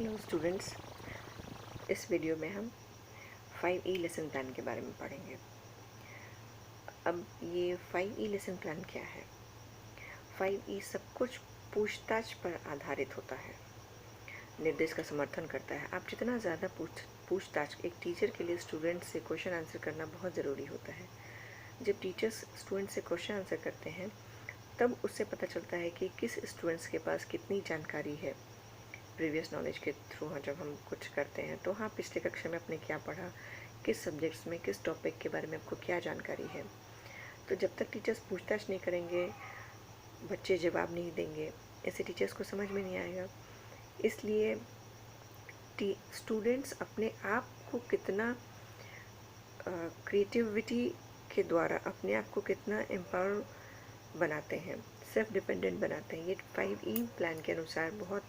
Hello students, इस video में हम 5E लेसन प्लान के बारे में पढ़ेंगे। अब ये 5E लेसन प्लान क्या है? 5E सब कुछ पूछताछ पर आधारित होता है, निर्देश का समर्थन करता है। आप जितना ज़्यादा पूछताछ, एक टीचर के लिए स्टूडेंट से क्वेश्चन आंसर करना बहुत ज़रूरी होता है। जब टीचर्स स्टूडेंट से क्वेश्चन आंसर करते हैं तब उससे पता चलता है कि किस स्टूडेंट्स के पास कितनी जानकारी है। प्रीवियस नॉलेज के थ्रू जब हम कुछ करते हैं तो हाँ, पिछले कक्षा में आपने क्या पढ़ा, किस सब्जेक्ट्स में किस टॉपिक के बारे में आपको क्या जानकारी है। तो जब तक टीचर्स पूछताछ नहीं करेंगे, बच्चे जवाब नहीं देंगे, ऐसे टीचर्स को समझ में नहीं आएगा। इसलिए स्टूडेंट्स अपने आप को कितना क्रिएटिविटी के द्वारा अपने आप को कितना एम्पावर बनाते हैं, सेल्फ डिपेंडेंट बनाते हैं, ये 5E प्लान के अनुसार बहुत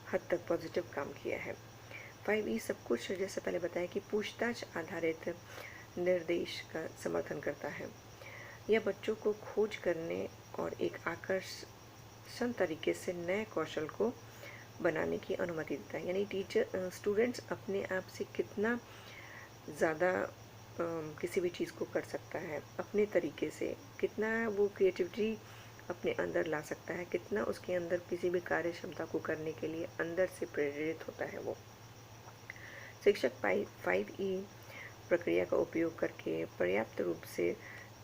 हद तक पॉजिटिव काम किया है। 5E सब कुछ जैसे पहले बताया कि पूछताछ आधारित निर्देश का समर्थन करता है। यह बच्चों को खोज करने और एक आकर्षण तरीके से नए कौशल को बनाने की अनुमति देता है। यानी स्टूडेंट्स अपने आप से कितना ज़्यादा किसी भी चीज़ को कर सकता है, अपने तरीके से कितना वो क्रिएटिविटी अपने अंदर ला सकता है, कितना उसके अंदर किसी भी कार्य क्षमता को करने के लिए अंदर से प्रेरित होता है। वो शिक्षक 5E प्रक्रिया का उपयोग करके पर्याप्त रूप से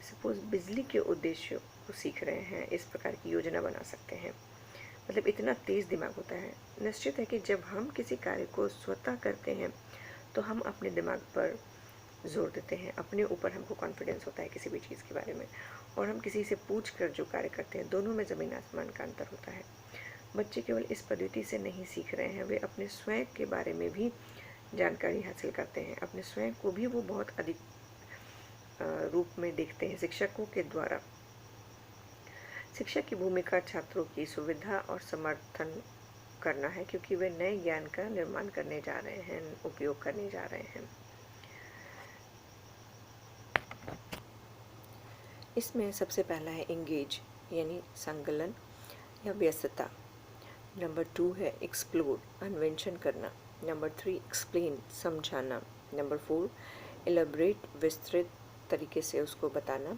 सपोज बिजली के उद्देश्यों को सीख रहे हैं, इस प्रकार की योजना बना सकते हैं। मतलब इतना तेज़ दिमाग होता है। निश्चित है कि जब हम किसी कार्य को स्वतः करते हैं तो हम अपने दिमाग पर जोर देते हैं, अपने ऊपर हमको कॉन्फिडेंस होता है किसी भी चीज़ के बारे में, और हम किसी से पूछ कर जो कार्य करते हैं, दोनों में ज़मीन आसमान का अंतर होता है। बच्चे केवल इस पद्धति से नहीं सीख रहे हैं, वे अपने स्वयं के बारे में भी जानकारी हासिल करते हैं, अपने स्वयं को भी वो बहुत अधिक रूप में देखते हैं शिक्षकों के द्वारा। शिक्षक की भूमिका छात्रों की सुविधा और समर्थन करना है, क्योंकि वे नए ज्ञान का निर्माण करने जा रहे हैं, उपयोग करने जा रहे हैं। इसमें सबसे पहला है एंगेज, यानी संलग्न या व्यस्तता। नंबर 2 है एक्सप्लोर, अन्वेषण करना। नंबर 3 एक्सप्लेन, समझाना। नंबर 4 एलेबरेट, विस्तृत तरीके से उसको बताना।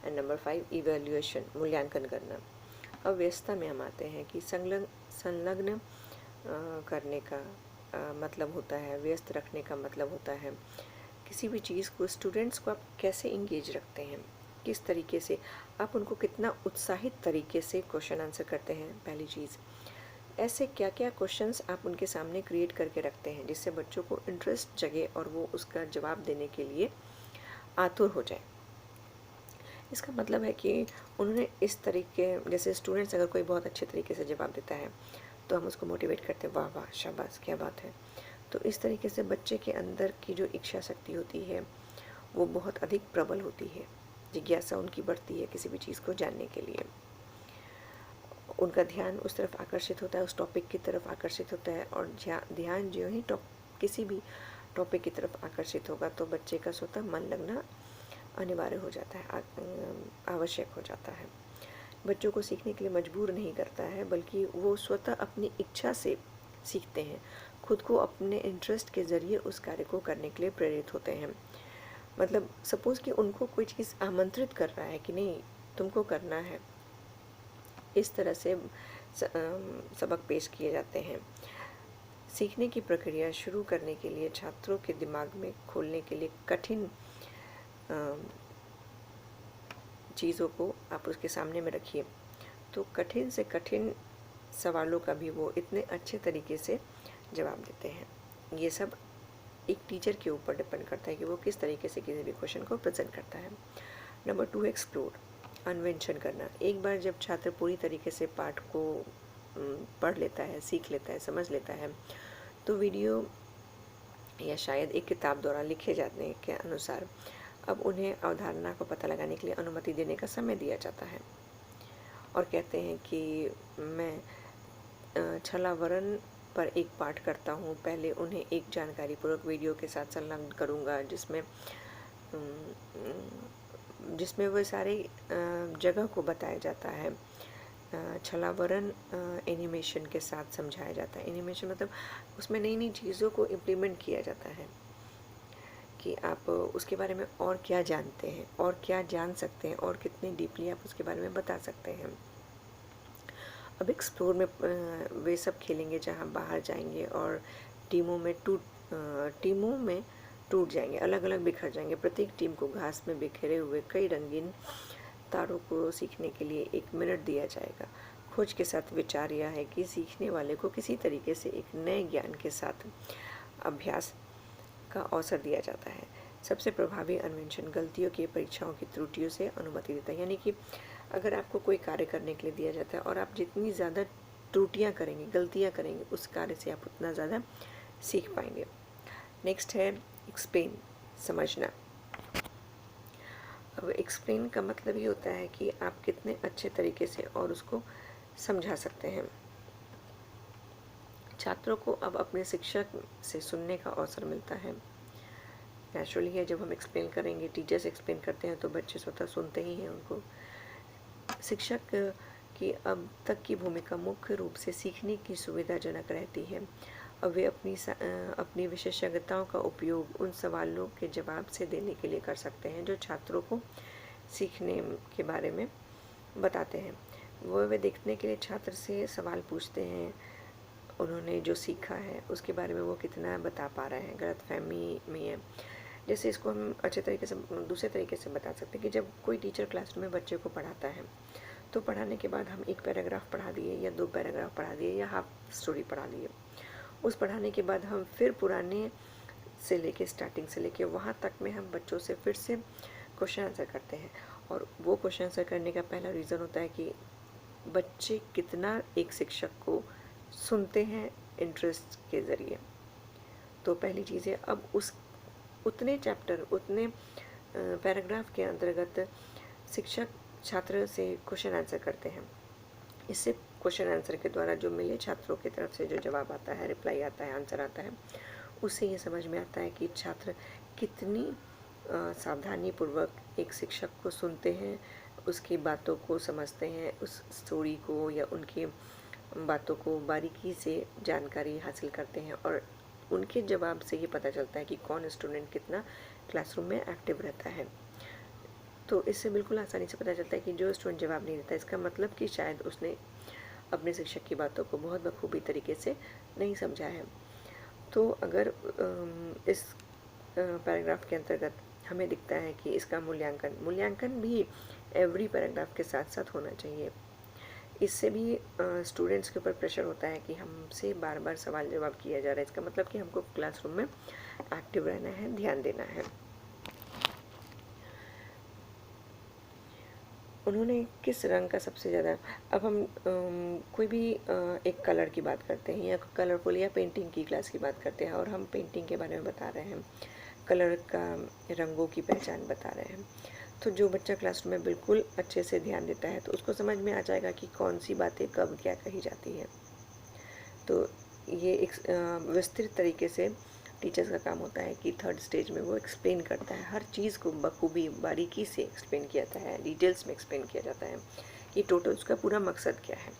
एंड नंबर 5 इवैल्यूएशन, मूल्यांकन करना। अब व्यस्तता में हम आते हैं कि संलग्न करने का मतलब होता है, व्यस्त रखने का मतलब होता है किसी भी चीज़ को, स्टूडेंट्स को आप कैसे इंगेज रखते हैं, किस तरीके से आप उनको कितना उत्साहित तरीके से क्वेश्चन आंसर करते हैं। पहली चीज़, ऐसे क्या क्या क्वेश्चंस आप उनके सामने क्रिएट करके रखते हैं जिससे बच्चों को इंटरेस्ट जगे और वो उसका जवाब देने के लिए आतुर हो जाए। इसका मतलब है कि उन्होंने इस तरीके, जैसे स्टूडेंट्स अगर कोई बहुत अच्छे तरीके से जवाब देता है तो हम उसको मोटिवेट करते हैं, वाह वाह शाबाश क्या बात है। तो इस तरीके से बच्चे के अंदर की जो इच्छा शक्ति होती है वो बहुत अधिक प्रबल होती है, जिज्ञासा उनकी बढ़ती है किसी भी चीज़ को जानने के लिए, उनका ध्यान उस तरफ आकर्षित होता है, उस टॉपिक की तरफ आकर्षित होता है। और ध्यान जो ही किसी भी टॉपिक की तरफ आकर्षित होगा तो बच्चे का स्वतः मन लगना अनिवार्य हो जाता है, आवश्यक हो जाता है। बच्चों को सीखने के लिए मजबूर नहीं करता है, बल्कि वो स्वतः अपनी इच्छा से सीखते हैं, खुद को अपने इंटरेस्ट के ज़रिए उस कार्य को करने के लिए प्रेरित होते हैं। मतलब सपोज़ कि उनको कोई चीज़ आमंत्रित कर रहा है कि नहीं तुमको करना है, इस तरह से सबक पेश किए जाते हैं। सीखने की प्रक्रिया शुरू करने के लिए छात्रों के दिमाग में खोलने के लिए कठिन चीज़ों को आप उसके सामने में रखिए, तो कठिन से कठिन सवालों का भी वो इतने अच्छे तरीके से जवाब देते हैं। ये सब एक टीचर के ऊपर डिपेंड करता है कि वो किस तरीके से किसी भी क्वेश्चन को प्रेजेंट करता है। नंबर 2 एक्सप्लोर, अन्वेषण करना। एक बार जब छात्र पूरी तरीके से पाठ को पढ़ लेता है, सीख लेता है, समझ लेता है, तो वीडियो या शायद एक किताब द्वारा लिखे जाने के अनुसार अब उन्हें अवधारणा को पता लगाने के लिए अनुमति देने का समय दिया जाता है। और कहते हैं कि मैं छलावरण पर एक पाठ करता हूँ, पहले उन्हें एक जानकारी पूर्वक वीडियो के साथ संलग्न करूँगा जिसमें वो सारे जगह को बताया जाता है छलावरण एनिमेशन के साथ समझाया जाता है। एनिमेशन मतलब उसमें नई नई चीज़ों को इम्प्लीमेंट किया जाता है कि आप उसके बारे में और क्या जानते हैं और क्या जान सकते हैं और कितने डीपली आप उसके बारे में बता सकते हैं। अब एक्सप्लोर में वे सब खेलेंगे जहाँ बाहर जाएंगे और टीमों में टूट जाएंगे, अलग अलग बिखर जाएंगे। प्रत्येक टीम को घास में बिखरे हुए कई रंगीन तारों को सीखने के लिए 1 मिनट दिया जाएगा। खोज के साथ विचार यह है कि सीखने वाले को किसी तरीके से एक नए ज्ञान के साथ अभ्यास का अवसर दिया जाता है। सबसे प्रभावी अन्वेषण गलतियों की, परीक्षाओं की त्रुटियों से अनुमति देता है। यानी कि अगर आपको कोई कार्य करने के लिए दिया जाता है और आप जितनी ज़्यादा त्रुटियाँ करेंगे, गलतियाँ करेंगे, उस कार्य से आप उतना ज़्यादा सीख पाएंगे। नेक्स्ट है एक्सप्लेन, समझना। अब एक्सप्लेन का मतलब ये होता है कि आप कितने अच्छे तरीके से और उसको समझा सकते हैं। छात्रों को अब अपने शिक्षक से सुनने का अवसर मिलता है। नेचुरली है, जब हम एक्सप्लेन करेंगे, टीचर्स एक्सप्लेन करते हैं तो बच्चे स्वतः सुनते ही हैं उनको। शिक्षक की अब तक की भूमिका मुख्य रूप से सीखने की सुविधाजनक रहती है। अब वे अपनी विशेषज्ञताओं का उपयोग उन सवालों के जवाब से देने के लिए कर सकते हैं जो छात्रों को सीखने के बारे में बताते हैं। वे देखने के लिए छात्र से सवाल पूछते हैं, उन्होंने जो सीखा है उसके बारे में वो कितना बता पा रहे हैं, गलतफहमी में है। जैसे इसको हम अच्छे तरीके से दूसरे तरीके से बता सकते हैं कि जब कोई टीचर क्लासरूम में बच्चे को पढ़ाता है तो पढ़ाने के बाद हम 1 पैराग्राफ पढ़ा दिए या 2 पैराग्राफ पढ़ा दिए या हाफ स्टोरी पढ़ा दिए। उस पढ़ाने के बाद हम फिर पुराने से लेके स्टार्टिंग से लेके वहाँ तक में हम बच्चों से फिर से क्वेश्चन आंसर करते हैं। और वो क्वेश्चन आंसर करने का पहला रीज़न होता है कि बच्चे कितना एक शिक्षक को सुनते हैं इंटरेस्ट के ज़रिए। तो पहली चीज़ है, अब उतने चैप्टर, उतने पैराग्राफ के अंतर्गत शिक्षक छात्र से क्वेश्चन आंसर करते हैं। इससे क्वेश्चन आंसर के द्वारा जो मिले छात्रों की तरफ से जो जवाब आता है, रिप्लाई आता है, आंसर आता है, उससे ये समझ में आता है कि छात्र कितनी सावधानी पूर्वक एक शिक्षक को सुनते हैं, उसकी बातों को समझते हैं, उस स्टोरी को या उनकी बातों को बारीकी से जानकारी हासिल करते हैं। और उनके जवाब से ये पता चलता है कि कौन स्टूडेंट कितना क्लासरूम में एक्टिव रहता है। तो इससे बिल्कुल आसानी से पता चलता है कि जो स्टूडेंट जवाब नहीं देता, इसका मतलब कि शायद उसने अपने शिक्षक की बातों को बहुत बखूबी तरीके से नहीं समझा है। तो अगर इस पैराग्राफ के अंतर्गत हमें दिखता है कि इसका मूल्यांकन भी एवरी पैराग्राफ के साथ साथ होना चाहिए। इससे भी स्टूडेंट्स के ऊपर प्रेशर होता है कि हमसे बार बार सवाल जवाब किया जा रहा है। इसका मतलब कि हमको क्लासरूम में एक्टिव रहना है, ध्यान देना है। उन्होंने किस रंग का सबसे ज़्यादा, अब हम कोई भी एक कलर की बात करते हैं या कलरफुल या पेंटिंग की क्लास की बात करते हैं और हम पेंटिंग के बारे में बता रहे हैं, कलर का, रंगों की पहचान बता रहे हैं, तो जो बच्चा क्लासरूम में बिल्कुल अच्छे से ध्यान देता है तो उसको समझ में आ जाएगा कि कौन सी बातें कब क्या कही जाती है। तो ये एक विस्तृत तरीके से टीचर्स का काम होता है कि 3rd स्टेज में वो एक्सप्लेन करता है, हर चीज़ को बखूबी बारीकी से एक्सप्लेन किया जाता है, डिटेल्स में एक्सप्लेन किया जाता है कि टोटल उसका पूरा मकसद क्या है।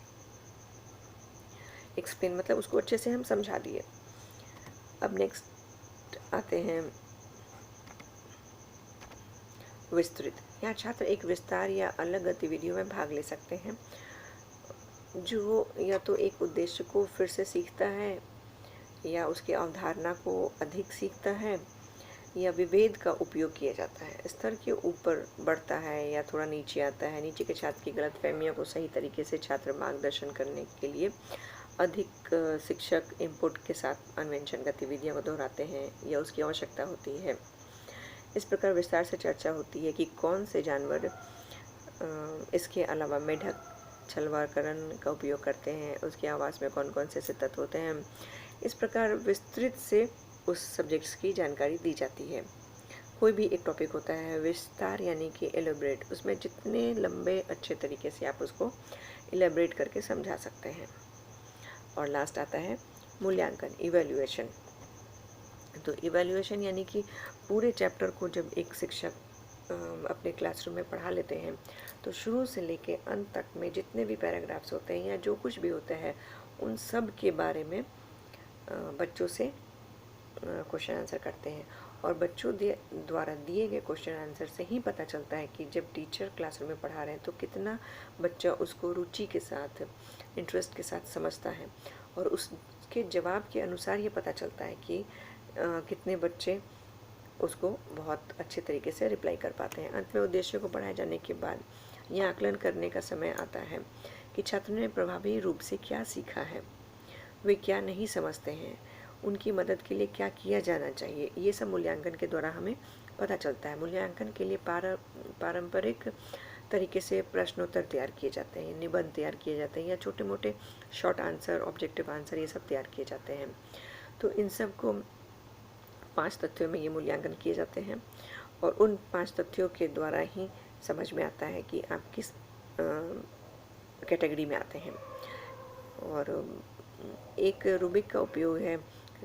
एक्सप्लेन मतलब उसको अच्छे से हम समझा दिए। अब नेक्स्ट आते हैं विस्तृत। यहाँ छात्र एक विस्तार या अलग गतिविधियों में भाग ले सकते हैं जो या तो एक उद्देश्य को फिर से सीखता है या उसकी अवधारणा को अधिक सीखता है या विभेद का उपयोग किया जाता है। स्तर के ऊपर बढ़ता है या थोड़ा नीचे आता है। नीचे के छात्र की गलतफहमियों को सही तरीके से छात्र मार्गदर्शन करने के लिए अधिक शिक्षक इनपुट के साथ अन्वेषण गतिविधियों को दोहराते हैं या उसकी आवश्यकता होती है। इस प्रकार विस्तार से चर्चा होती है कि कौन से जानवर इसके अलावा मेढक छलवाकरण का उपयोग करते हैं, उसकी आवाज़ में कौन कौन से तत्व होते हैं। इस प्रकार विस्तृत से उस सब्जेक्ट्स की जानकारी दी जाती है। कोई भी एक टॉपिक होता है विस्तार यानी कि एलोब्रेट, उसमें जितने लंबे अच्छे तरीके से आप उसको एलोब्रेट करके समझा सकते हैं। और लास्ट आता है मूल्यांकन, इवैल्यूएशन। तो इवैल्यूएशन यानी कि पूरे चैप्टर को जब एक शिक्षक अपने क्लासरूम में पढ़ा लेते हैं तो शुरू से लेके अंत तक में जितने भी पैराग्राफ्स होते हैं या जो कुछ भी होता है उन सब के बारे में बच्चों से क्वेश्चन आंसर करते हैं। और बच्चों द्वारा दिए गए क्वेश्चन आंसर से ही पता चलता है कि जब टीचर क्लासरूम में पढ़ा रहे हैं तो कितना बच्चा उसको रुचि के साथ, इंटरेस्ट के साथ समझता है, और उसके जवाब के अनुसार ये पता चलता है कि कितने बच्चे उसको बहुत अच्छे तरीके से रिप्लाई कर पाते हैं। अंत में उद्देश्यों को पढ़ाए जाने के बाद यह आकलन करने का समय आता है कि छात्र ने प्रभावी रूप से क्या सीखा है, वे क्या नहीं समझते हैं, उनकी मदद के लिए क्या किया जाना चाहिए। ये सब मूल्यांकन के द्वारा हमें पता चलता है। मूल्यांकन के लिए पारंपरिक तरीके से प्रश्नोत्तर तैयार किए जाते हैं, निबंध तैयार किए जाते हैं, या छोटे मोटे शॉर्ट आंसर, ऑब्जेक्टिव आंसर, ये सब तैयार किए जाते हैं। तो इन सब को 5 तथ्यों में ये मूल्यांकन किए जाते हैं, और उन 5 तथ्यों के द्वारा ही समझ में आता है कि आप किस कैटेगरी में आते हैं। और एक रूबिक का उपयोग है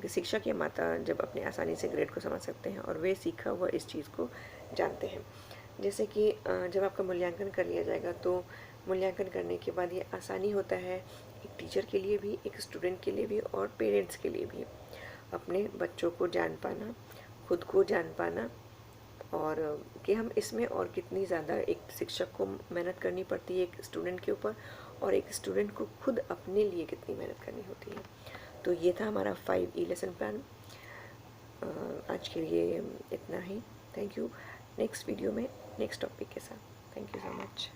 कि शिक्षक या माता जब अपने आसानी से ग्रेड को समझ सकते हैं और वे सीखा हुआ इस चीज़ को जानते हैं। जैसे कि जब आपका मूल्यांकन कर लिया जाएगा तो मूल्यांकन करने के बाद ये आसानी होता है एक टीचर के लिए भी, एक स्टूडेंट के लिए भी, और पेरेंट्स के लिए भी, अपने बच्चों को जान पाना, खुद को जान पाना, और कि हम इसमें और कितनी ज़्यादा एक शिक्षक को मेहनत करनी पड़ती है एक स्टूडेंट के ऊपर, और एक स्टूडेंट को खुद अपने लिए कितनी मेहनत करनी होती है। तो ये था हमारा 5E लेसन प्लान। आज के लिए इतना ही। Thank you. नेक्स्ट वीडियो में नेक्स्ट टॉपिक के साथ। Thank you so much.